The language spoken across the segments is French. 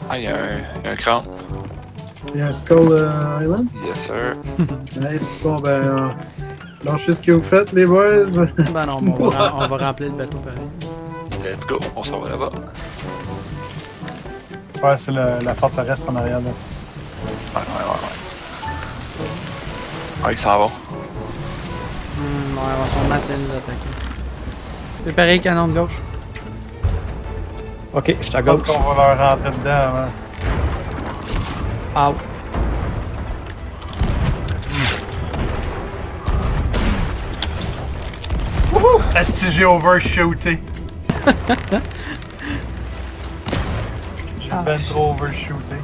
Ah, il y a un cran. Il y a un Skull Island? Yes, sir. Nice. Bon, ben, lâchez ce que vous faites, les boys. Ben non, mais on va remplir le bateau pareil. Let's go, on s'en va là-bas. Ouais, c'est la forteresse en arrière là. Ouais. Ah, ils s'en vont. Ouais, on va sûrement essayer de nous attaquer. Préparez le canon de gauche. Ok, je suis à Je pense gauche. qu'on va leur rentrer dedans avant. Out. Wouhou! Asti, j'ai overshooté. J'ai ben trop overshooté.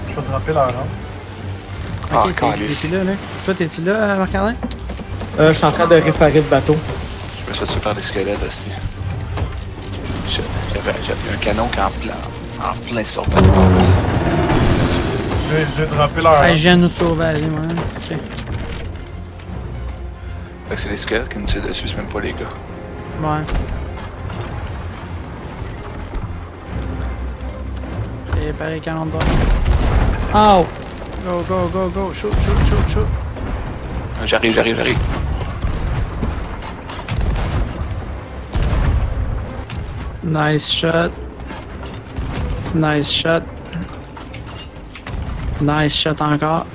Je vais dropper leur rampe. Ah, Ok, calice. t'es-tu là? Toi, t'es-tu là, Marc-André? Je suis en train de réparer le bateau. Je me suis fait par les squelettes aussi. J'avais un canon qui est en plein sur le bateau. J'ai droppé leur rampe. Hey, je viens de nous sauver, allez, moi. Ok. Fait que c'est les squelettes qui nous tirent dessus, c'est même pas les gars. Ouais. Préparez le canon de droite. Out. Go. Shoot. J'arrive. Nice shot. Nice shot encore.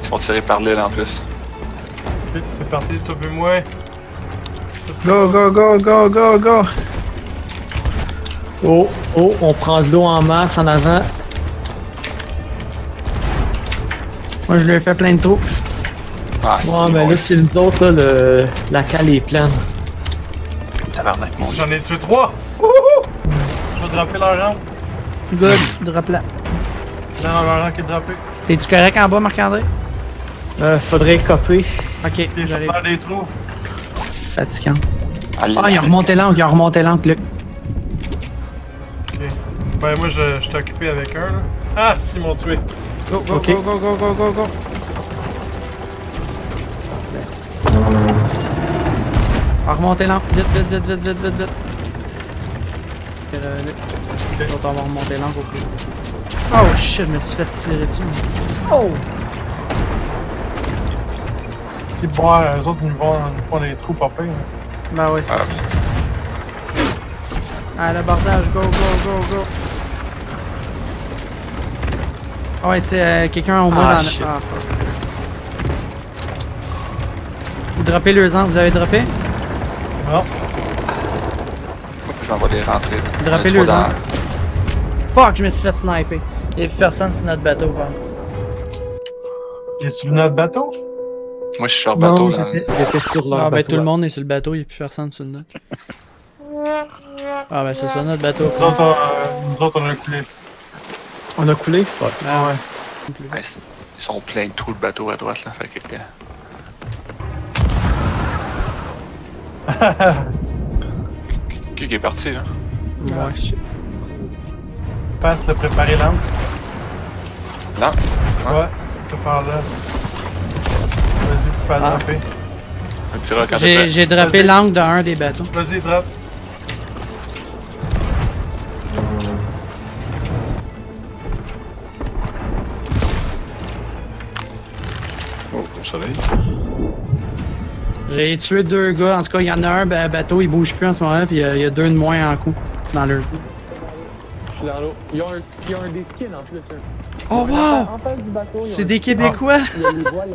Ils vont tirer par l'île en plus. Ok, c'est parti, toi et moi. Go. Oh, on prend de l'eau en masse en avant. Moi, je lui ai fait plein de trous. Ah, si, Ouais, mais là, c'est nous autres, là, la cale est pleine. Tabarnak, mon dieu. J'en ai tué 3. Wouhou! Je vais dropper leur rampe. Good. Drop là. Non, leur rampe qui est droppé. T'es-tu correct en bas, Marc-André? Faudrait copier. Ok, Et je j'arrive. faire des trous. Fatigant. Allez, Ah, il a remonté l'angle, Luc. Ok. Ben, moi, je suis occupé avec un, là. Ah, si, ils m'ont tué. Go. Ok. Ah, remonter l'angle. Vite. On va remonter l'angle au plus vite. Oh shit, je me suis fait tirer dessus. Oh! Si bon, eux autres, ils nous font des trous pas pires. Bah ouais. Ah. Ah, l'abordage, go. Ah ouais, tu sais, quelqu'un au moins Ah, dans shit. le... Ah, fuck. Vous droppez le sang, vous avez droppé? Non. Je m'en vais les rentrer. Droppez On est le trop sang. Fuck, je me suis fait sniper. Il y a plus personne sur notre bateau, quoi. Il est sur notre bateau? Moi, je suis sur le bateau, Non, là. j'étais sur leur Ah, ben bateau. tout le monde est sur le bateau, il n'y a plus personne sur le nôtre. Ah, ben c'est ça, notre bateau. Nous autres, on a coulé. On a coulé? Fuck. Ah ouais. Ouais, ils sont pleins de trous de bateau à droite, là. Fait que. Qui est parti, là? Ouais. shit. Passe le préparer l'angle. Là? Ouais. Prépare-le. Vas-y, tu peux Ah. dropper. Un tireur quand t'es J'ai droppé l'angle d'un des bateaux. Vas-y, drop. Oh, au soleil. J'ai tué 2 gars, en tout cas, il y en a un bateau, il bouge plus en ce moment, puis il y a 2 de moins en coup dans leur coup. Je suis dans l'eau. Ils ont des skins en plus. Oh wow! En face du bateau, C'est des Québécois! il y a les voiles.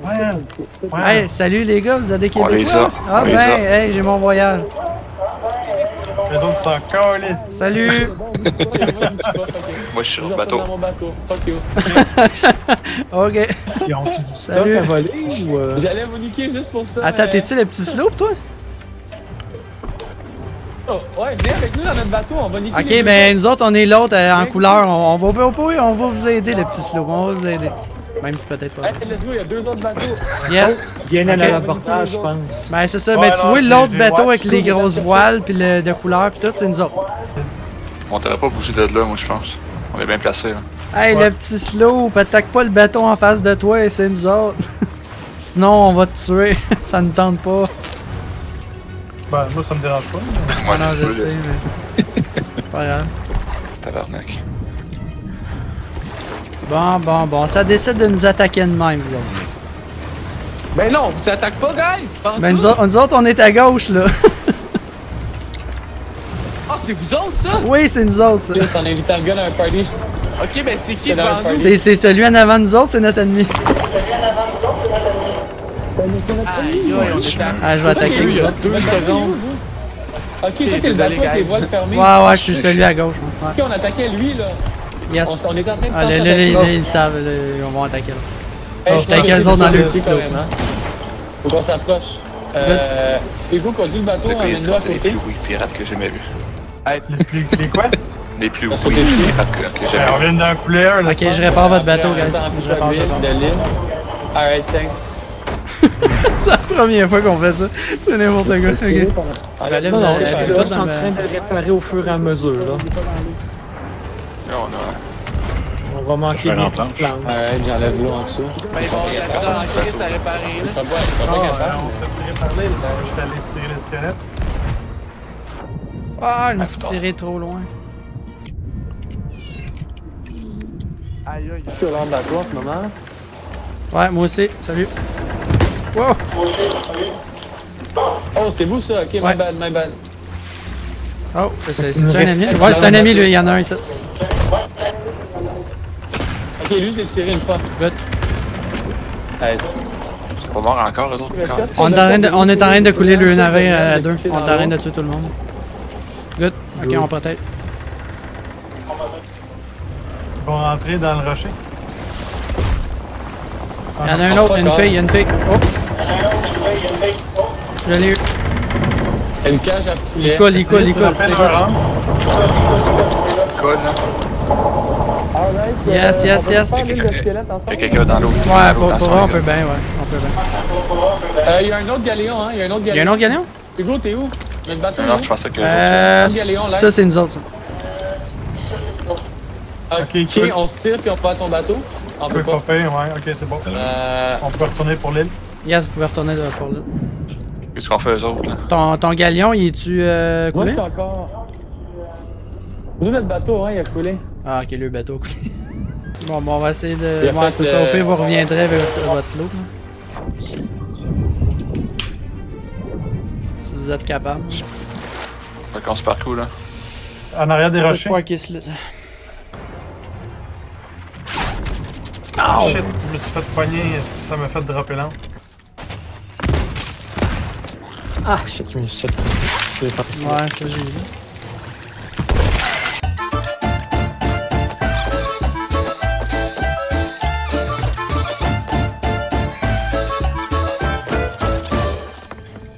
Ouais. Hey, salut les gars, vous êtes des On les Québécois? a, Ah on les ben, a. hey, j'ai mon voyage. Les autres sont calés. Salut! Moi, je suis sur le bateau. Dans mon bateau. Fuck you. Ok. Ils ont du Salut. à voler ou. J'allais vous niquer juste pour ça. Attends, t'es-tu le petit slope, toi? Oh, ouais, viens avec nous dans notre bateau, on va niquer. Ok, ben nous autres, on est l'autre en couleur. On va vous aider, le petit slope. On va vous aider. Même si peut-être pas. Hey, let's go, il y a 2 autres bateaux. Yes! Viens à l'abortage, je pense. Ben c'est ça, Ouais, ben tu non, vois l'autre j'ai bateau watch. avec les grosses voiles pis le de couleur pis tout, c'est nous autres. On devrait pas bouger de là, moi, je pense. On est bien placés, là. Hey Ouais. le petit slope, attaque pas le bateau en face de toi et c'est nous autres. Sinon on va te tuer, ça ne tente pas. Ben, moi, ça me dérange pas. Moi, non, c'est je ça, sais, là. mais. Pas grave. tabarnak. Bon, ça décide de nous attaquer de même, vous autres. Ben non, on vous attaque pas, guys! Pas Ben tout. nous autres, on est à gauche, là. Ah, c'est vous autres, ça? Oui, c'est nous autres, ça. On a invité un gars dans un party. Ok, ben c'est qui C'est dans devant le nous? party. C'est celui en avant de nous autres, c'est notre ennemi. Aïe, on est à... Ah, je vais attaquer. Il y a Ouais, 2 secondes. Ok, toi t'es le désolé, bateau avec les guys. voiles fermées. je suis celui à gauche. Ouais. Ok, on attaquait lui là. Yes. On est en train de Ah, là, ils le savent, là, ils vont attaquer là. Hey, j'étais avec eux autres dans le petit quand même, hein. Faut qu'on s'approche. Hugo conduit le bateau, Le gars, il amène-nous à est les côté. plus oui pirates que j'ai jamais vu. Les quoi? Les plus Ça, oui c'est pirates que j'ai On jamais vu. vient d'en couler un, là. Ok, je répare votre bateau, Après, guys. en même temps, Je répare, en plus de l'île. Alright, thanks. C'est la première fois qu'on fait ça. C'est n'importe quoi. Ok. Allez, Non, non, je suis là, tout je suis dans en le- train de réparer au fur et à mesure là. Là, on a... On va manquer vais de l'entendre. planches. Alright, j'enlève l'eau en dessous. Ben bon, il y a de la misère en crise à réparer, là. Ça va, ça va capable. On se fait tirer par l'île. Je suis allé tirer le squelette. Ah, je me suis tiré trop loin. Aïe, aïe, Je suis au large de la tour en ce moment. Ouais, moi aussi. Salut. Wow. Oh, c'est vous ça, ok, Ouais. my bad. Oh, c'est un ami? Ouais, c'est un ami, lui. Il y en a un ici. Ok, lui, je l'ai tiré une fois. Good. Hey, C'est pas mort encore, les autres. On est en train de couler le navire à deux. On est en train de tuer tout le monde. Good. Ok, on protège. Ils vont rentrer dans le rocher. Il y en a un autre, il y a une fille. Oh! Je l'ai eu. une cage à poulet. Il coule. C'est Rappelle good. leur arme. Cool, là. Yes. Il y a quelqu'un dans l'eau. Ouais, pour vrai, on peut bien, ouais. On peut bien. Il y a un autre galéon, hein, il y a un autre Il y a un galéon. autre gagnant? Hugo, t'es où? Il y a le bateau, Non, où? je pensais que les autres... Galéon, là. Ça, c'est nous autres. Ça. Ok, cool. on se tire puis on va à ton bateau. On peut Pas pas. fait, ouais, ok, c'est bon. On peut retourner pour l'île. Yes, vous pouvez retourner pour là. Qu'est-ce qu'on fait, eux autres, là? Ton galion, il est-tu Moi, coulé? je suis encore. Nous, notre bateau, hein, il a coulé. Ah, ok, le bateau a coulé. Bon, on va essayer de. Il a Ouais, fait, c'est ça. Au pire, vous reviendrez avec votre slope. Là. Si vous êtes capable. Fait qu'on se parcourt, là. En arrière des rochers. J'espère qu'il se là. Shit, je me suis fait pogner, ça m'a fait dropper l'encre. Ah, shit, mais shit. C'est pas possible. Ouais, ça, j'ai vu.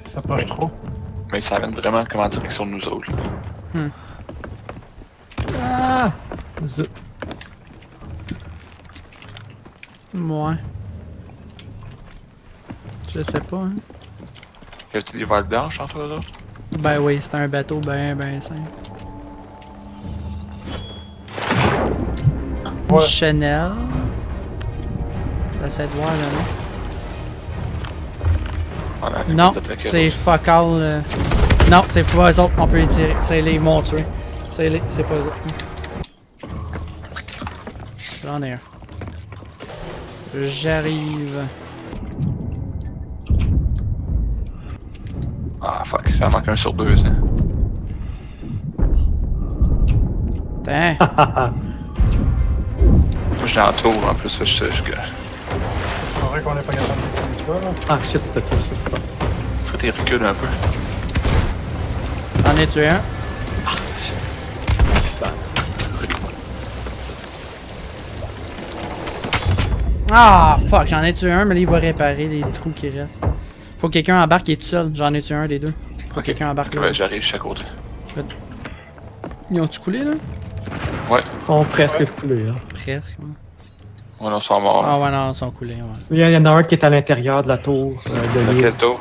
Ça s'approche trop. Mais ça vient vraiment comme en direction de nous autres, là. Ah! Zut. Ouais. Je sais pas, hein. Y a-tu des vagues blanches entre eux autres? Ben oui, c'est un bateau ben simple. Ouais. Chanel. J'essaie de voir là. Voilà, Non, peut-être que- c'est fuck all. Non, c'est pas eux autres, on peut les tirer. C'est les m'ont tué. C'est pas eux autres. J'en ai un. J'arrive. Ah, fuck, j'en manque un sur deux, ça. Putain. Moi, je suis en tour, en plus, fait que je C'est vrai qu'on n'est pas capable de faire ça, là. Ah, shit, c'était toi, c'est pas. ferais tes reculs un peu. J'en ai tué un. Ah, fuck, j'en ai tué un, mais là, il va réparer les trous qui restent. Faut que quelqu'un embarque, il est tout seul. J'en ai tué un des deux. Faut que quelqu'un embarque là. Ouais, j'arrive, je suis à côté. Ils ont-tu coulé, là? Ouais, Ils sont presque coulés, là. Presque, ouais. ouais, non, ils sont morts. Ah ouais, non, ils sont coulés, ouais. Il y en a un qui est à l'intérieur de la tour de l'île. Quel tour?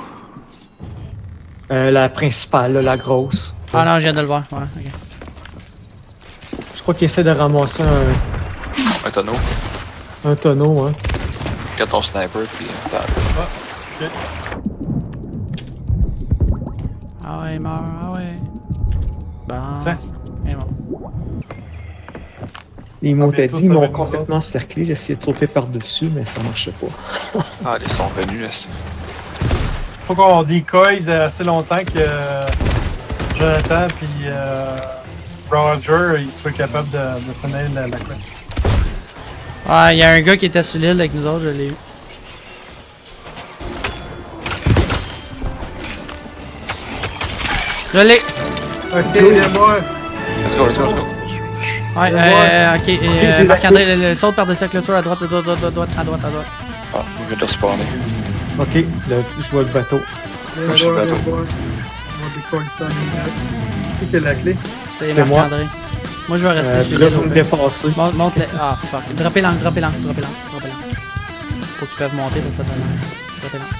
La principale, là, la grosse. Ah non, je viens de le voir, ouais, ok. Je crois qu'il essaie de ramasser Un tonneau. un tonneau, hein. Regarde ton sniper, puis t'as... Ah ouais, il meurt, ah ouais. Bon. Tiens. Il est mort. Ils m'ont bientôt, dit, ils ça va m'ont être nous complètement cerclé. J'ai essayé de sauter par-dessus, mais ça marchait pas. Ah, ils sont venus, est-ce. Faut qu'on decoy assez longtemps que Jonathan puis Roger ils soient capables de finir la quest. Ah, il y a un gars qui était sur l'île avec nous autres, je l'ai eu. Je l'ai! Ok, viens-moi. Let's go, let's go, let's go. Ouais, ok, j'ai Marc-André, le saute par-dessus la clôture à droite, à droite, à droite, à droite, à droite. Ah, on vient de spawner. Ok, je vois le bateau. Viens je suis voir, bateau. viens voir. On va décoller ça en qui a la clé? C'est C'est moi. Marc-André. Moi, je vais rester sur Là, l'île. vous me dépassez. Monte les. Ah, fuck. Droppez l'angle, droppez l'angle, droppez l'angle, droppez l'angle. Faut qu'ils peuvent monter, ça donne l'angle. Droppez l'angle.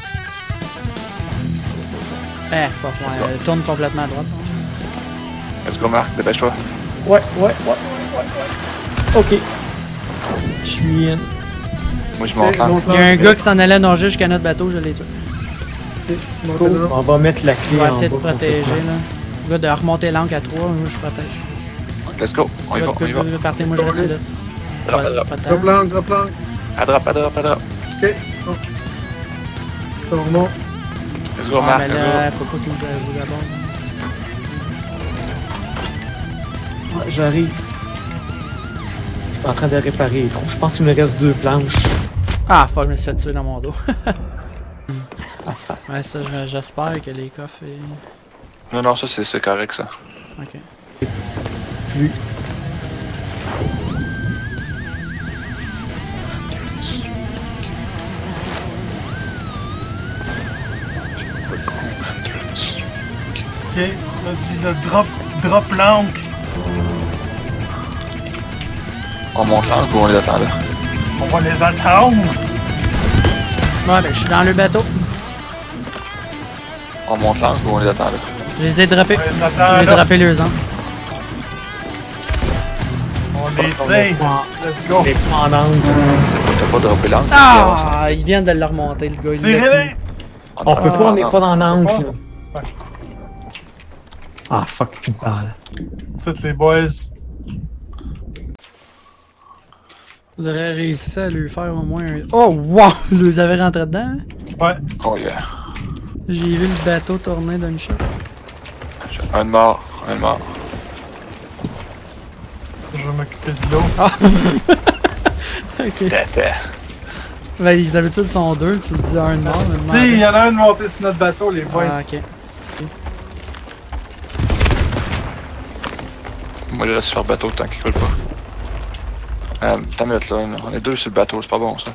Eh, fuck, ouais, tourne complètement à droite. Let's go, Marc, dépêche-toi. Ouais. Ok. Je suis in. Moi, je monte là. Il y a un gars qui s'en allait nager jusqu'à notre bateau, je l'ai tué. Cool. On va mettre la clé On va en essayer de bas protéger, complètement. là. Le gars de remonter l'angle à 3, moi je protège. Let's go, on y va, on y va. Partez, moi je reste là. Drop, drop. Drop l'angle, drop l'angle. À drop, à drop, à drop. Ok. Bon. Ça remonte. Let's go, Ah, Marc, mais let's là, go. faut pas qu'ils vous abordent. Ouais, j'arrive. Je suis en train de réparer les trous. Je pense qu'il me reste 2 planches. Ah, fuck, je me suis fait tuer dans mon dos. Ouais, ça, j'espère que les coffres. Non, non, ça, c'est correct, ça. Ok. Lui. Ok, vas-y, le drop l'angle. On monte là ou on les attend là? On va les attendre. Ouais, ben je suis dans le bateau. On monte là ou on les attend là? Je les ai droppés. On les Je attend vais là. dropper leurs angles. On les tire. Let's go. Les pas en angle. T'as pas droppé l'angle? Ah, ils viennent de le remonter, le gars. Il l'a Tirez-les. On peut pas, on n'est pas dans l'angle. pas? là. Ouais. Ah fuck, putain. C'est les boys. Faudrait réussir à lui faire au moins un. Oh, wow! Ils les avaient rentré dedans. Hein? Ouais. Oh yeah. J'ai vu le bateau tourner d'une shot. Un de mort, un de mort. Je vais m'occuper de l'eau. Ah! Ok. Tata. Ben, d'habitude, ils sont deux. Tu dis un de mort, mais Si, il y en a un de monter sur notre bateau, les boys. Ah, ok. Moi, je reste sur le bateau tant qu'il coule pas. T'as mis là, on est deux sur le bateau, c'est pas bon ça.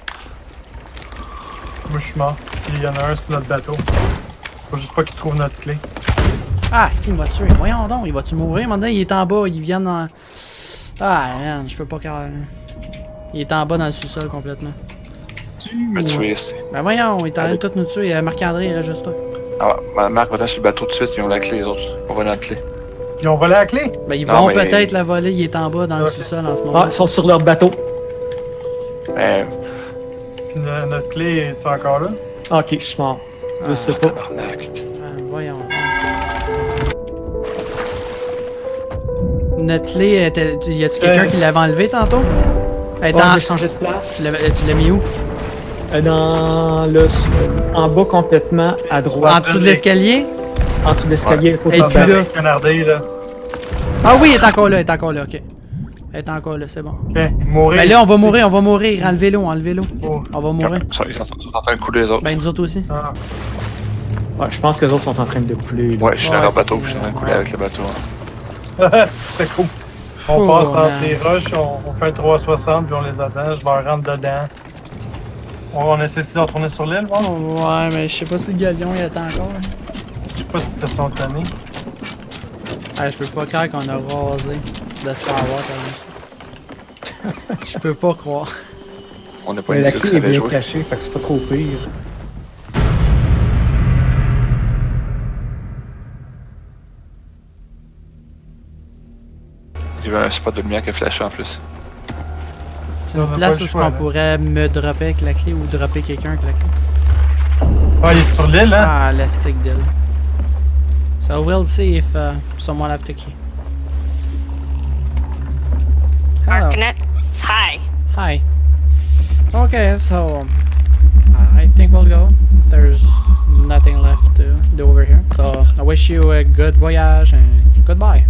Moi, je suis mort. Puis il y en a un sur notre bateau. Faut juste pas qu'il trouve notre clé. Ah, Steam va tuer. Voyons donc, il va-tu mourir maintenant? Il est en bas, ils viennent en. Ah, man, je peux pas carrément. Il est en bas dans le sous-sol complètement. Je vais te tuer ici. Ben voyons, il est en train de tout nous tuer. Marc-André, il reste juste toi. Ah, Marc, va-t'en sur le bateau tout de suite, ils ont la clé les autres. On va notre clé. Ils ont volé la clé? Ben ils Non, vont mais- peut-être la voler, il est en bas dans le Ok. sous-sol en ce moment. Ah, ils sont sur leur bateau. Ben, Puis notre clé, est-tu encore là? Ah, ok, je suis mort. Je sais pas. tabarnak. Voyons. Notre clé, y a-tu quelqu'un qui l'avait enlevé tantôt? Elle est Ouais, en- j'ai changé de place. Tu l'as mis où? Dans le... En bas complètement, à En droite. dessous de l'escalier? En dessous de l'escalier, à côté Et du puis bateau. là. Canardé, là. Ah oui, elle est encore là, ok. Elle est encore là, c'est bon. Ok, mourir. Ben là, on va mourir. Enlevez-l'eau. Oh. On va mourir. Ils sont en train de couler les autres. Ben nous autres aussi. Ah. Ouais, je pense que les autres sont en train de couler. là. Ouais, je suis dans Ouais, leur ça bateau, fait- puis je suis en train de couler ouais. avec le bateau. C'est cool. On Oh, passe entre man. les roches, on fait un 360 puis on les attend. Je leur rentre dedans. On essaie de retourner sur l'île, voir. Ouais, mais je sais pas si le galion il attend encore. Hein. Je sais pas si se sont tannés. Ah, je peux pas croire qu'on a rasé de se faire avoir quand même. Je peux pas croire. On n'a pas Ouais, une la idée que clé ça est avait bien joué. cachée, fait que c'est pas trop pire. Il y avait un spot de lumière qui a flashé en plus. C'est une place où on pourrait me dropper avec la clé ou dropper quelqu'un avec la clé. Ah, il est sur l'île, hein? Ah, le stick deal. So we'll see if someone have the key. Hello. Marking it. It's high. Hi. Okay, so I think we'll go. There's nothing left to do over here. So I wish you a good voyage and goodbye.